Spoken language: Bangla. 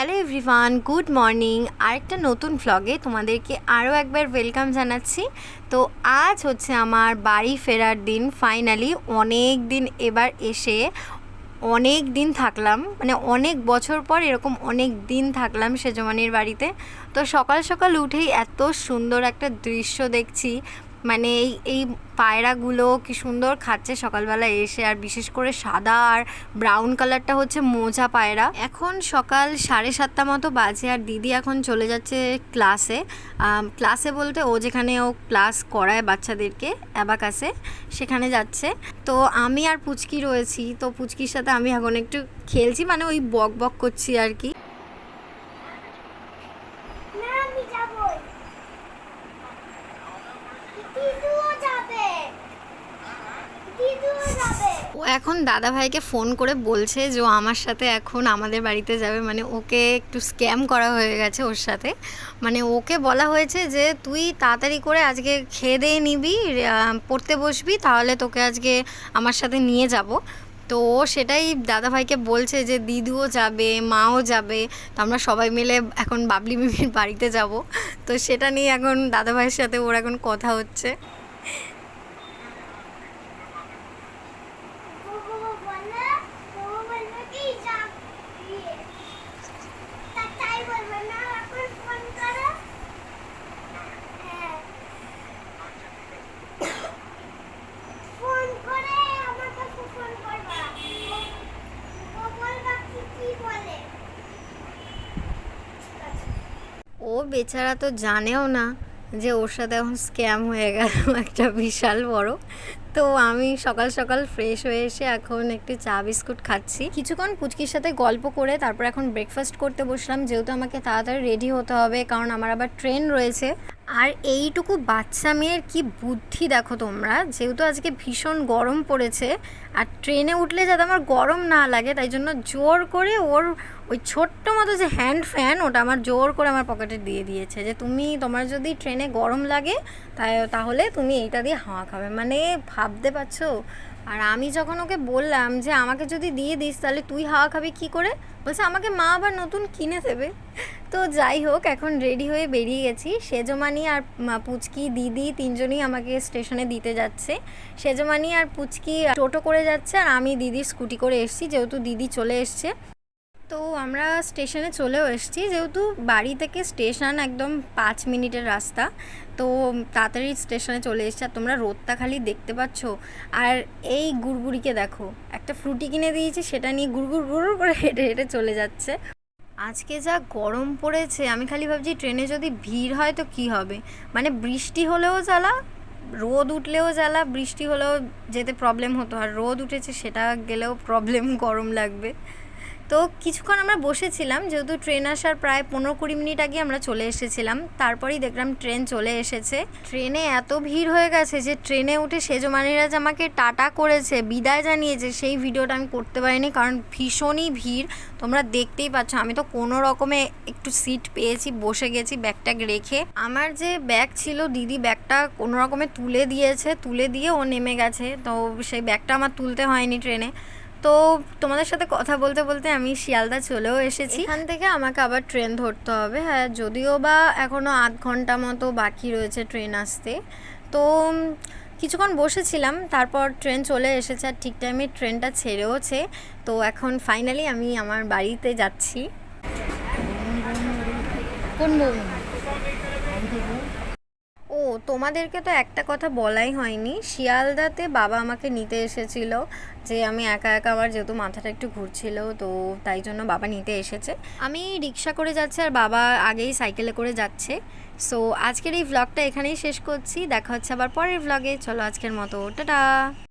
Hello everyone, good morning. আরেকটা নতুন ভ্লগে তোমাদেরকে আরও একবার ওয়েলকাম জানাচ্ছি। তো আজ হচ্ছে আমার বাড়ি ফেরার দিন। ফাইনালি অনেক দিন এবার এসে অনেক দিন থাকলাম, মানে অনেক বছর পর এরকম অনেক দিন থাকলাম সেজমানির বাড়িতে। তো সকাল সকাল উঠেই এত সুন্দর একটা দৃশ্য দেখছি, মানে এই পায়রাগুলো কি সুন্দর খাচ্ছে সকালবেলা এসে, আর বিশেষ করে সাদা আর ব্রাউন কালারটা হচ্ছে মোজা পায়রা। এখন সকাল 7:30 মতো বাজে, আর দিদি এখন চলে যাচ্ছে ক্লাসে। ক্লাসে বলতে ও যেখানে ও ক্লাস করায় বাচ্চাদেরকে অ্যাবাকাসে, সেখানে যাচ্ছে। তো আমি আর পুচকি রয়েছি, তো পুচকির সাথে আমি এখন একটু খেলছি, মানে ওই বক বক করছি আর কি। ও এখন দাদা ভাইকে ফোন করে বলছে যে ও আমার সাথে এখন আমাদের বাড়িতে যাবে, মানে ওকে একটু স্ক্যাম করা হয়ে গেছে ওর সাথে। মানে ওকে বলা হয়েছে যে তুই তাড়াতাড়ি করে আজকে খেয়ে দিয়ে নিবি, পড়তে বসবি, তাহলে তোকে আজকে আমার সাথে নিয়ে যাব। তো ও সেটাই দাদা ভাইকে বলছে যে দিদিও যাবে, মাও যাবে, তো আমরা সবাই মিলে এখন বাবলি মিমির বাড়িতে যাব। তো সেটা নিয়ে এখন দাদা ভাইয়ের সাথে ওর এখন কথা হচ্ছে। ও বেচারা তো জানেও না যে ওর সাথে এখন স্ক্যাম হয়ে গেল একটা বিশাল বড়। তো আমি সকাল সকাল ফ্রেশ হয়ে এসে এখন একটু চা বিস্কুট খাচ্ছি, কিছুক্ষণ পুচকির সাথে গল্প করে তারপর এখন ব্রেকফাস্ট করতে বসলাম, যেহেতু আমাকে তাড়াতাড়ি রেডি হতে হবে, কারণ আমার আবার ট্রেন রয়েছে। আর এইটুকু বাচ্চা মেয়ের কি বুদ্ধি দেখো তোমরা, যেহেতু আজকে ভীষণ গরম পড়েছে, আর ট্রেনে উঠলে যাতে আমার গরম না লাগে তাই জন্য জোর করে ওর ওই ছোট্ট মতো যে হ্যান্ড ফ্যান, ওটা আমার জোর করে আমার পকেটে দিয়ে দিয়েছে যে তোমার যদি ট্রেনে গরম লাগে তাহলে তুমি এইটা দিয়ে হাওয়া খাবে। মানে ভাবতে পারছো? আর আমি যখন ওকে বললাম যে আমাকে যদি দিয়ে দিস তাহলে তুই হাওয়া খাবি কী করে, বলছে আমাকে মা আবার নতুন কিনে দেবে। তো যাই হোক, এখন রেডি হয়ে বেরিয়ে গেছি। সেজমানি আর পুচকি দিদি তিনজনই আমাকে স্টেশনে দিতে যাচ্ছে। সেজমানি আর পুচকি টোটো করে যাচ্ছে, আর আমি দিদির স্কুটি করে এসেছি, যেহেতু দিদি চলে এসছে। তো আমরা স্টেশনে চলেও এসেছি, যেহেতু বাড়ি থেকে স্টেশন একদম 5 মিনিটের রাস্তা। তো তাড়াতাড়ি স্টেশনে চলে এসেছি। আর তোমরা রোদটা খালি দেখতে পাচ্ছ। আর এই গুড়গুড়িকে দেখো, একটা ফ্রুটি কিনে দিয়েছি, সেটা নিয়ে গুড়গুড় গুড় করে হেঁটে হেঁটে চলে যাচ্ছে। আজকে যা গরম পড়েছে, আমি খালি ভাবছি ট্রেনে যদি ভিড় হয় তো কী হবে। মানে বৃষ্টি হলেও জ্বালা, রোদ উঠলেও জ্বালা, বৃষ্টি হলেও যেতে প্রবলেম হতো, আর রোদ উঠেছে সেটা গেলেও প্রবলেম, গরম লাগবে। তো কিছুক্ষণ আমরা বসেছিলাম, যেহেতু ট্রেন আসার প্রায় 15-20 মিনিট আগে আমরা চলে এসেছিলাম। তারপরেই দেখলাম ট্রেন চলে এসেছে। ট্রেনে এত ভিড় হয়ে গেছে যে ট্রেনে উঠে সেজমানিরা যে আমাকে টাটা করেছে, বিদায় জানিয়েছে, সেই ভিডিওটা আমি করতে পারিনি, কারণ ভীষণই ভিড়। তোমরা দেখতেই পাচ্ছ, আমি তো কোনো রকমে একটু সিট পেয়েছি, বসে গেছি ব্যাগ ট্যাগ রেখে। আমার যে ব্যাগ ছিল, দিদি ব্যাগটা কোনো রকমে তুলে দিয়েছে, তুলে দিয়ে ও নেমে গেছে। তো সেই ব্যাগটা আমার তুলতে হয়নি ট্রেনে। তো তোমাদের সাথে কথা বলতে বলতে আমি শিয়ালদা চলেও এসেছি। এখান থেকে আমাকে আবার ট্রেন ধরতে হবে, হ্যাঁ, যদিও বা এখনও আধ ঘন্টা মতো বাকি রয়েছে ট্রেন আসতে। তো কিছুক্ষণ বসেছিলাম, তারপর ট্রেন চলে এসেছে, আর ঠিক টাইমে ট্রেনটা ছেড়েওছে। তো এখন ফাইনালি আমি আমার বাড়িতে যাচ্ছি। কোন ও, তোমাদেরকে তো একটা কথা বলাই হয়নি, শিয়ালদাতে বাবা আমাকে নিতে এসেছিল, যে আমি একা একা, আমার যেহেতু মাথাটা একটু ঘুরছিল, তো তাই জন্য বাবা নিতে এসেছে। আমি রিক্সা করে যাচ্ছি, আর বাবা আগেই সাইকেলে করে যাচ্ছে। সো আজকের এই ভ্লগটা এখানেই শেষ করছি, দেখা হচ্ছে আবার পরের ভ্লগে। চলো আজকের মতো টাটা।